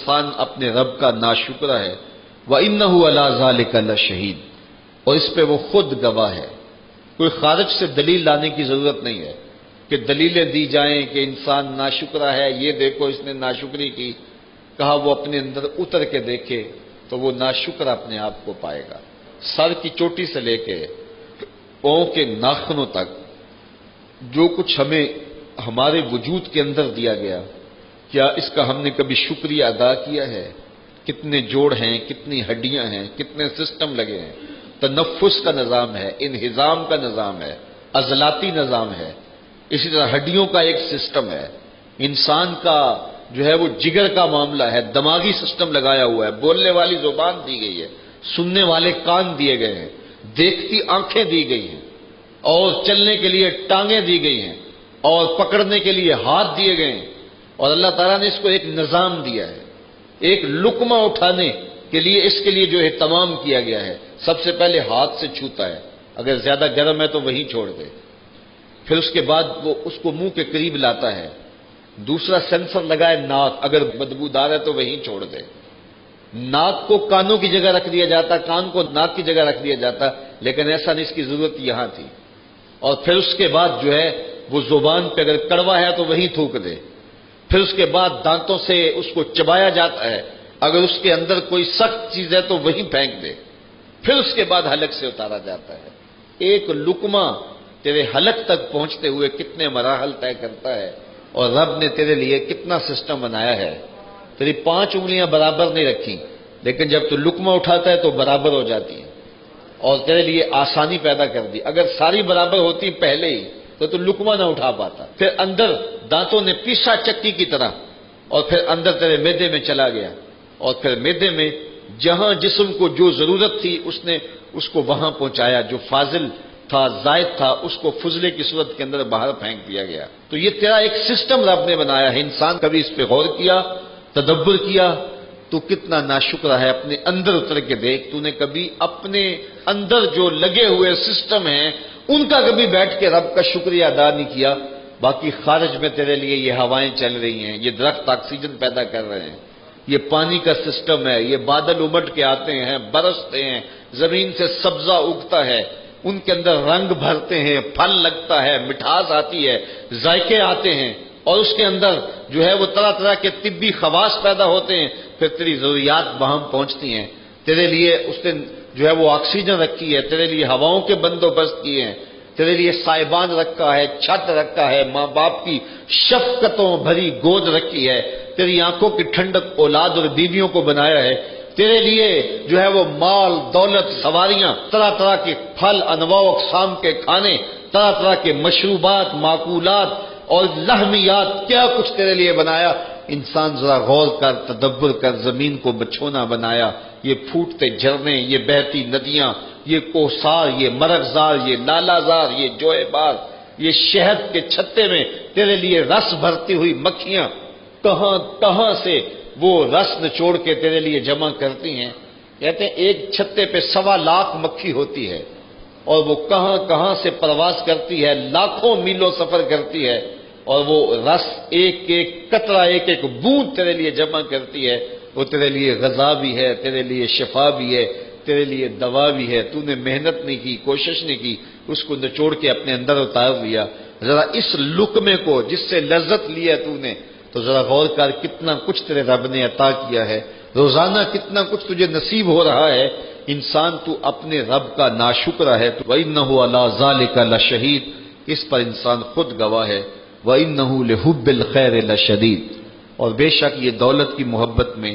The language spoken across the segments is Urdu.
انسان اپنے رب کا ناشکرہ ہے، وَإِنَّهُ عَلَىٰ ذَلِكَ لَشَهِيدٌ، اور اس پہ وہ خود گواہ ہے۔ کوئی خارج سے دلیل لانے کی ضرورت نہیں ہے کہ دلیلیں دی جائیں کہ انسان ناشکرہ ہے، یہ دیکھو اس نے ناشکری کی۔ کہا وہ اپنے اندر اتر کے دیکھے تو وہ ناشکر اپنے آپ کو پائے گا۔ سر کی چوٹی سے لے کے پاؤں کے ناخنوں تک جو کچھ ہمیں ہمارے وجود کے اندر دیا گیا، کیا اس کا ہم نے کبھی شکریہ ادا کیا ہے؟ کتنے جوڑ ہیں، کتنی ہڈیاں ہیں، کتنے سسٹم لگے ہیں، تنفس کا نظام ہے، انہضام کا نظام ہے، عضلاتی نظام ہے، اسی طرح ہڈیوں کا ایک سسٹم ہے، انسان کا جو ہے وہ جگر کا معاملہ ہے، دماغی سسٹم لگایا ہوا ہے، بولنے والی زبان دی گئی ہے، سننے والے کان دیے گئے ہیں، دیکھتی آنکھیں دی گئی ہیں، اور چلنے کے لیے ٹانگیں دی گئی ہیں، اور پکڑنے کے لیے ہاتھ دیے گئے ہیں، اور اللہ تعالیٰ نے اس کو ایک نظام دیا ہے۔ ایک لقمہ اٹھانے کے لیے اس کے لیے جو اہتمام کیا گیا ہے، سب سے پہلے ہاتھ سے چھوتا ہے، اگر زیادہ گرم ہے تو وہیں چھوڑ دے، پھر اس کے بعد وہ اس کو منہ کے قریب لاتا ہے، دوسرا سینسر لگائے ناک، اگر بدبودار ہے تو وہیں چھوڑ دے۔ ناک کو کانوں کی جگہ رکھ دیا جاتا، کان کو ناک کی جگہ رکھ دیا جاتا، لیکن ایسا نہیں، اس کی ضرورت یہاں تھی۔ اور پھر اس کے بعد جو ہے وہ زبان پہ اگر کڑوا ہے تو وہیں تھوک دے، پھر اس کے بعد دانتوں سے اس کو چبایا جاتا ہے، اگر اس کے اندر کوئی سخت چیز ہے تو وہیں پھینک دے، پھر اس کے بعد حلق سے اتارا جاتا ہے۔ ایک لقمہ تیرے حلق تک پہنچتے ہوئے کتنے مراحل طے کرتا ہے، اور رب نے تیرے لیے کتنا سسٹم بنایا ہے۔ تیری 5 انگلیاں برابر نہیں رکھی، لیکن جب تو لقمہ اٹھاتا ہے تو برابر ہو جاتی ہیں، اور تیرے لیے آسانی پیدا کر دی۔ اگر ساری برابر ہوتی پہلے ہی تو لقمہ نہ اٹھا پاتا۔ پھر اندر دانتوں نے پیسا چکی کی طرح، اور پھر اندر تیرے معدے میں چلا گیا، اور پھر معدے میں جہاں جسم کو جو ضرورت تھی اس نے اس کو وہاں پہنچایا، جو فاضل تھا، زائد تھا، اس کو فضلے کی صورت کے اندر باہر پھینک دیا گیا۔ تو یہ تیرا ایک سسٹم رب نے بنایا ہے۔ انسان کبھی اس پہ غور کیا، تدبر کیا؟ تو کتنا ناشکرہ ہے، اپنے اندر اتر کے دیکھ۔ تو نے کبھی اپنے اندر جو لگے ہوئے سسٹم ہیں ان کا کبھی بیٹھ کے رب کا شکریہ ادا نہیں کیا؟ باقی خارج میں تیرے لیے یہ ہوائیں چل رہی ہیں، یہ درخت آکسیجن پیدا کر رہے ہیں، یہ پانی کا سسٹم ہے، یہ بادل امٹ کے آتے ہیں، برستے ہیں، زمین سے سبزہ اگتا ہے، ان کے اندر رنگ بھرتے ہیں، پھل لگتا ہے، مٹھاس آتی ہے، ذائقے آتے ہیں، اور اس کے اندر جو ہے وہ طرح طرح کے طبی خواص پیدا ہوتے ہیں، پھر تیری ضروریات وہاں پہنچتی ہیں۔ تیرے لیے اس نے جو ہے وہ آکسیجن رکھی ہے، تیرے لیے ہواؤں کے بندوبست کیے ہیں، تیرے لیے سائبان رکھا ہے، چھت رکھا ہے، ماں باپ کی شفقتوں بھری گود رکھی ہے، تیری آنکھوں کی ٹھنڈک اولاد اور بیویوں کو بنایا ہے، تیرے لیے جو ہے وہ مال دولت سواریاں، طرح طرح کے پھل انواع و اقسام کے کھانے، طرح طرح کے مشروبات، معقولات اور لحمیات، کیا کچھ تیرے لیے بنایا۔ انسان ذرا غور کر، تدبر کر، زمین کو بچھونا بنایا، یہ پھوٹتے جھرنے، یہ بہتی ندیاں، یہ کوسار، یہ مرغزار، یہ لالازار، یہ جوئے بار، یہ شہد کے چھتے میں تیرے لیے رس بھرتی ہوئی مکھیاں کہاں کہاں سے وہ رس نچوڑ کے تیرے لیے جمع کرتی ہیں۔ کہتے ہیں ایک چھتے پہ 1.25 مکھی ہوتی ہے، اور وہ کہاں کہاں سے پرواز کرتی ہے، لاکھوں میلوں سفر کرتی ہے، اور وہ رس ایک ایک قطرہ، ایک ایک بوند تیرے لیے جمع کرتی ہے۔ وہ تیرے لیے غذا بھی ہے، تیرے لیے شفا بھی ہے، تیرے لیے دوا بھی ہے۔ تو نے محنت نہیں کی، کوشش نہیں کی، اس کو نچوڑ کے اپنے اندر اتار لیا۔ ذرا اس لقمے کو جس سے لذت لیا تو نے، تو ذرا غور کر کتنا کچھ تیرے رب نے عطا کیا ہے، روزانہ کتنا کچھ تجھے نصیب ہو رہا ہے۔ انسان تو اپنے رب کا ناشکرہ ہے۔ وَإِنَّهُ عَلَىٰ ذَلِكَ لَشَهِيدٌ، اس پر انسان خود گواہ ہے۔ وَإِنَّهُ لِحُبِّ الْخَيْرِ لَشَدِيدٌ، اور بے شک یہ دولت کی محبت میں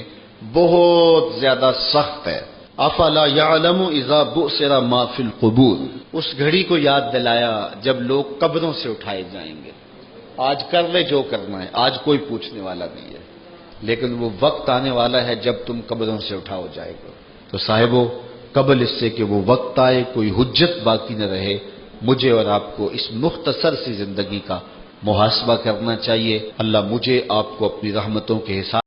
بہت زیادہ سخت ہے۔ أَفَلَا يَعْلَمُ إِذَا بُعْثِرَ مَا فِي الْقُبُورِ، اس گھڑی کو یاد دلایا جب لوگ قبروں سے اٹھائے جائیں گے۔ آج کر لے جو کرنا ہے، آج کوئی پوچھنے والا نہیں ہے، لیکن وہ وقت آنے والا ہے جب تم قبروں سے اٹھاؤ جائے گا۔ تو صاحبو، قبل اس سے کہ وہ وقت آئے، کوئی حجت باقی نہ رہے، مجھے اور آپ کو اس مختصر سی زندگی کا محاسبہ کرنا چاہیے۔ اللہ مجھے آپ کو اپنی رحمتوں کے حساب